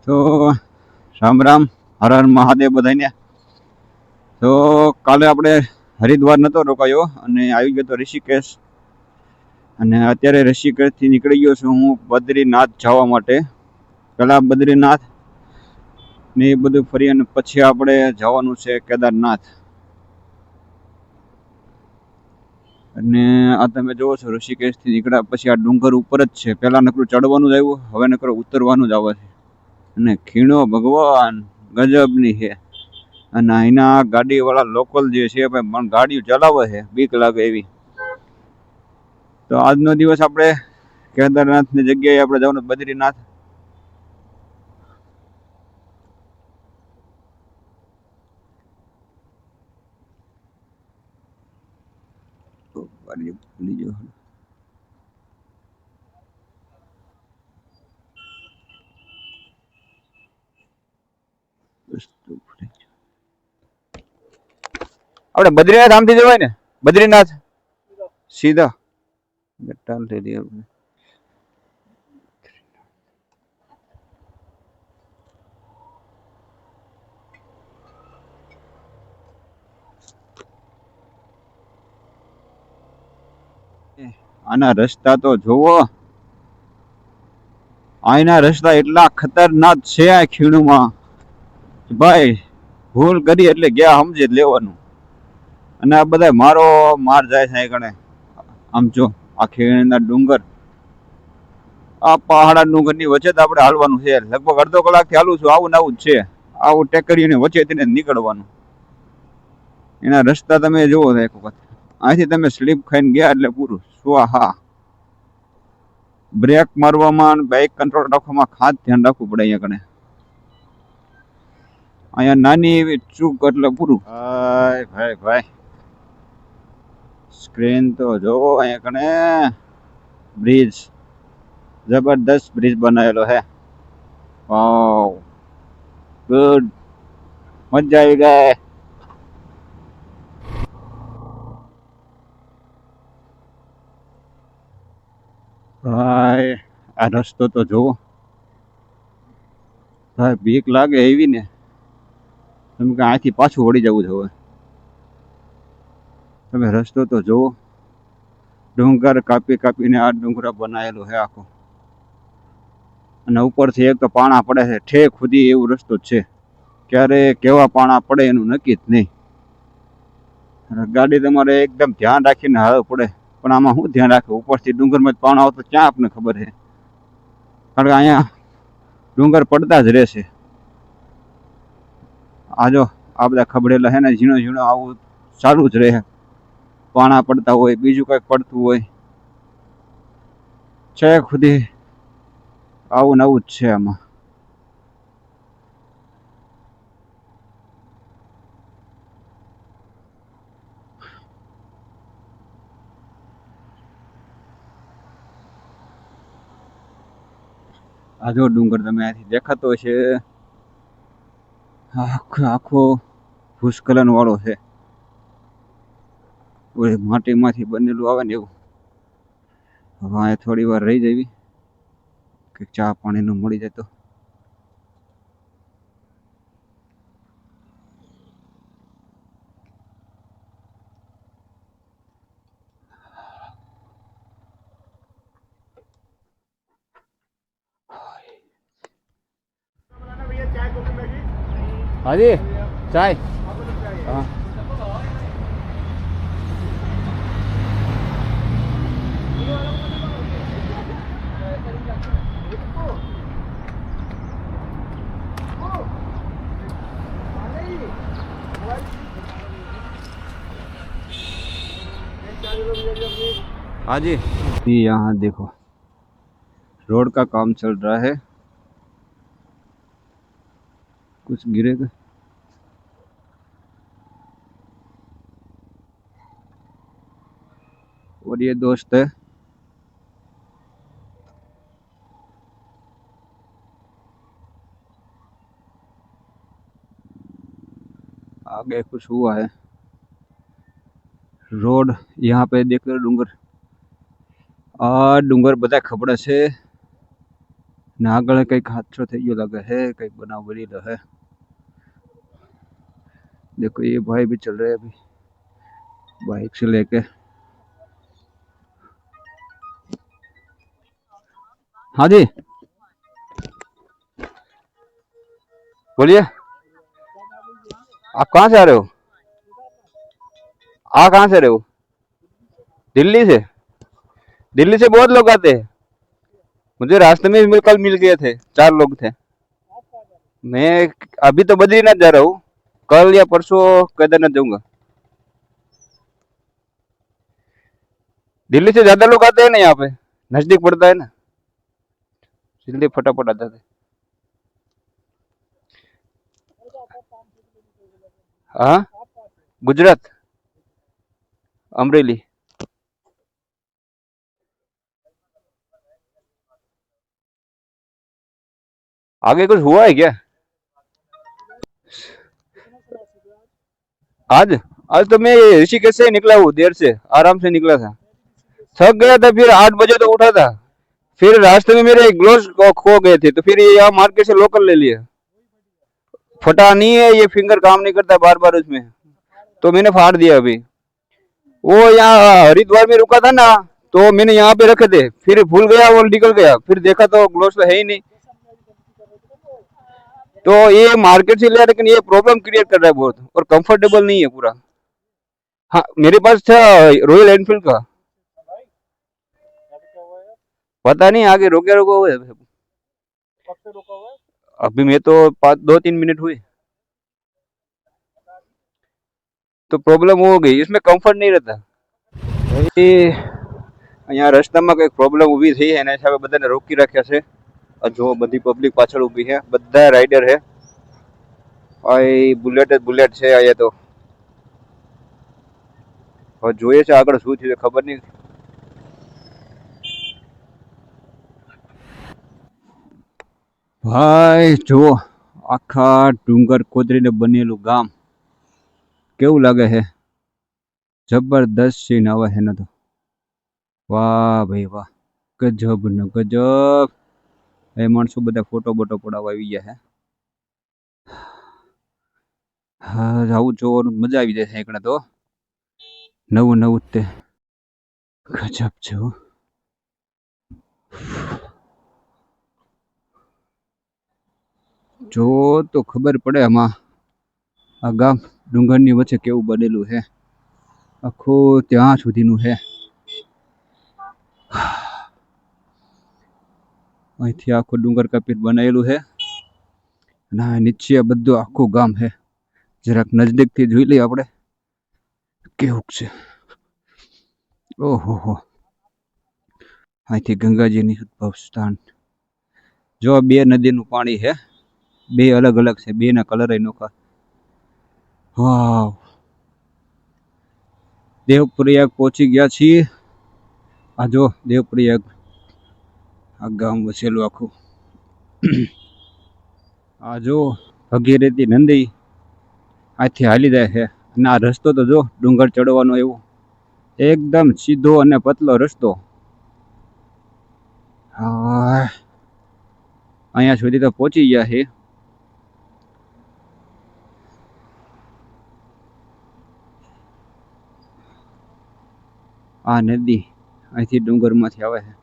તો રામ રામ, હર હર મહાદેવ બધાને. તો કાલે આપણે હરિદ્વાર નતો રોકાયો અને આવી ગયો તો ઋષિકેશ. અને અત્યારે ઋષિકેશથી નીકળી ગયો છું હું બદ્રીનાથ જવા માટે. પહેલાં બદ્રીનાથ ને એ બધું ફરી અને પછી આપણે જવાનું છે કેદારનાથ. અને આ તમે જોવો છો ઋષિકેશથી નીકળ્યા પછી આ ડુંગર ઉપર જ છે. પહેલાં નકરું ચડવાનું જ આવ્યું, હવે નકરું ઉતરવાનું જ આવે છે. અને ખીણો ભગવાન ગજબની છે. અને અહીંના ગાડીવાળા લોકલ જે છે પણ ગાડીઓ ચલાવે છે, બીક લાગે એવી. તો આજનો દિવસ આપણે કેદારનાથની જગ્યાએ આપણે જવાનું બદ્રીનાથ. ભૂલી ગયો. આપણે બદ્રીનાથ આમથી જવાય ને? બદ્રીનાથ સીધા બેટાલ થઈ દે. આના રસ્તા તો જોવો, અહીંના રસ્તા એટલા ખતરનાક છે આ ખીણમાં ભાઈ. ભૂલ કરી એટલે ગયા સમજે જ લેવાનું. અને આ બધા મારો માર જાય છે ગણે. આમ જો આ ખીણના ડુંગર, આ પહાડા ડુંગરની વચ્ચે જ આપણે હાલવાનું છે. લગભગ અડધો કલાકથી હાલું છું. આવું ને આવું જ છે. આવું ટેકરીઓને વચ્ચેથી નીકળવાનું. એના રસ્તા તમે જુઓ એક વખત. અહીંથી તમે સ્લીપ ખાઈને ગયા એટલે પૂરું સ્વાહા. બ્રેક મારવામાં, બાઇક કંટ્રોલ રાખવામાં ખાસ ધ્યાન રાખવું પડે અહીંયા કણે. અહીંયા નાની એવી ચૂક એટલે પૂરું. ભાઈ ભાઈ ભાઈ, સ્ક્રીન તો જોવો અહીંયા કણે. બ્રિજ, જબરદસ્ત બ્રિજ બનાવેલો હે. વાવ, ગુડ, મજા આવી ગઈ. ભાઈ આ રસ્તો તો જોવો ભાઈ, બીક લાગે એવી ને. તમે કે અહીંથી પાછું વળી જવું છે હવે. તમે રસ્તો તો જોવો, ડુંગર કાપી કાપીને આ ડુંગરા બનાવેલો છે આખો. અને ઉપરથી એક તો પાણા પડે છે ઠેક સુધી, એવું રસ્તો જ છે. ક્યારે કેવા પાણા પડે એનું નક્કી જ નહીં. ગાડી તમારે એકદમ ધ્યાન રાખીને હાલવું પડે. પણ આમાં શું ધ્યાન રાખે, ઉપરથી ડુંગરમાં જ પાણા આવતો ક્યાં આપને ખબર છે. કારણ કે અહીંયા ડુંગર પડતા જ રહેશે. આ જો આ બધા ખબડેલા છે ને, ઝીણો ઝીણો આવું ચાલુ જ રહે. પાણા પડતા હોય, બીજું કંઈક પડતું હોય, છેક સુધી આવું ને આવું જ છે આમાં. આ જો ડુંગર તમે અહીંથી દેખાતો છે, આખો આખો ભૂસ્ખલન વાળો છે. માટીમાંથી બનેલું આવે ને એવું. હવે અહીંયા થોડી વાર રહી જવી, કે ચા પાણીનું મળી જાય તો. હાજી ચાય. હા हाजी, यहाँ देखो रोड का काम चल रहा है, कुछ गिरेगा। और ये दोस्त है, आगे कुछ हुआ है। रोड यहाँ पे देख लो, डूंगर आ डूंगर બધા ખબડે છે. ને આગળ કંઈક હાદસો થઈ ગયો લાગે है, કંઈક बनाव बनेलो है। देखो ये भाई भी चल रहे हैं अभी बाइक से लेके। हाँ जी बोलिए, आप कहाँ से आ रहे हो? आ कहाँ से रहे हो? दिल्ली से? दिल्ली से बहुत लोग आते हैं। मुझे रास्ते में भी कल मिल गए थे, 4 लोग थे। मैं अभी तो बद्रीनाथ जा रहा हूँ, कल या परसों केदारनाथ जाऊंगा। दिल्ली से ज्यादा लोग आते हैं ना, यहाँ पे नजदीक पड़ता है ना, इसलिए फटाफट आ जाते हैं। हाँ गुजरात, अमरेली। आगे कुछ हुआ है क्या आज? आज तो मैं ऋषिकेश से निकला हूँ, देर से आराम से निकला था, थक गया था, फिर 8 बजे तो उठा था। फिर रास्ते में मेरे ग्लोव्स खो गए थे, तो फिर ये यहाँ मार्केट से लोकल ले लिए। फटा नहीं है, ये फिंगर काम नहीं करता बार बार उसमें, तो मैंने फाड़ दिया अभी। वो यहाँ हरिद्वार में रुका था ना, तो मैंने यहाँ पे रखे थे, फिर भूल गया, वो निकल गया, फिर देखा तो ग्लोव्स तो है ही नहीं। तो ये मार्केट से लिया, लेकिन ये प्रॉब्लम क्रिएट कर रहा है बहुत, और कंफर्टेबल नहीं है पूरा। हाँ मेरे पास था रॉयल एनफील्ड का, पता नहीं आगे रोके रोको हुए। अभी मैं तो 2-3 मिनट हुए, तो प्रॉब्लम हो गई, इसमें कंफर्ट नहीं रहता भाई। અહીંયા રસ્તામાં કંઈક પ્રોબ્લેમ ઊભી થઈ એના હિસાબે બધાને રોકી રાખ્યા છે। જો બધી પબ્લિક પાછળ ઊભી છે, બધા રાઇડર છે, આ બુલેટ જ બુલેટ છે અહીંયા તો। હવે જોઈએ છે આગળ શું થયું ખબર નહીં। ભાઈ જો આખા ડુંગર કોતરીને બનેલું ગામ કેવું લાગે છે, જબરદસ્ત સીન આવે છે ને, તો વાહ ભાઈ વાહ, ગજબ ને ગજબ। એ માણસો બધા ફોટો બોટો પડાવવા આવી ગયા છે। હા આવું જોવાનું મજા આવી જાય છે એકને, તો નવું નવું તે ગજબ છે હો। જો તો ખબર પડે આમાં, આ ગામ ડુંગરની વચ્ચે કેવું બનેલું છે, આખું ત્યાં સુધીનું છે। અહીંથી આખું ડુંગર કાપી બનાવેલું છે, અને નીચે બધું આખું ગામ છે। જરાક નજદીકથી જોઈ લઈએ આપણે કેવું છે। ઓહો હો, અહીંથી ગંગાજીની ઉદ્ભવ સ્થાન। જો 2 નદીનું પાણી છે, 2 અલગ અલગ છે, 2 ના કલર નોખા। વાવ, દેવપ્રયાગ પહોંચી ગયા છીએ। આ જો દેવપ્રયાગ, આ ગામ વસેલું આખું। આ જો ભગીરથી નંદી આથી હાલી જાય છે, અને આ રસ્તો તો જો ડુંગર ચડવાનો એવો એકદમ સીધો અને પતલો રસ્તો। અહીંયા સુધી તો પહોંચી ગયા છે। આ નદી અહીંથી ડુંગરમાંથી આવે છે।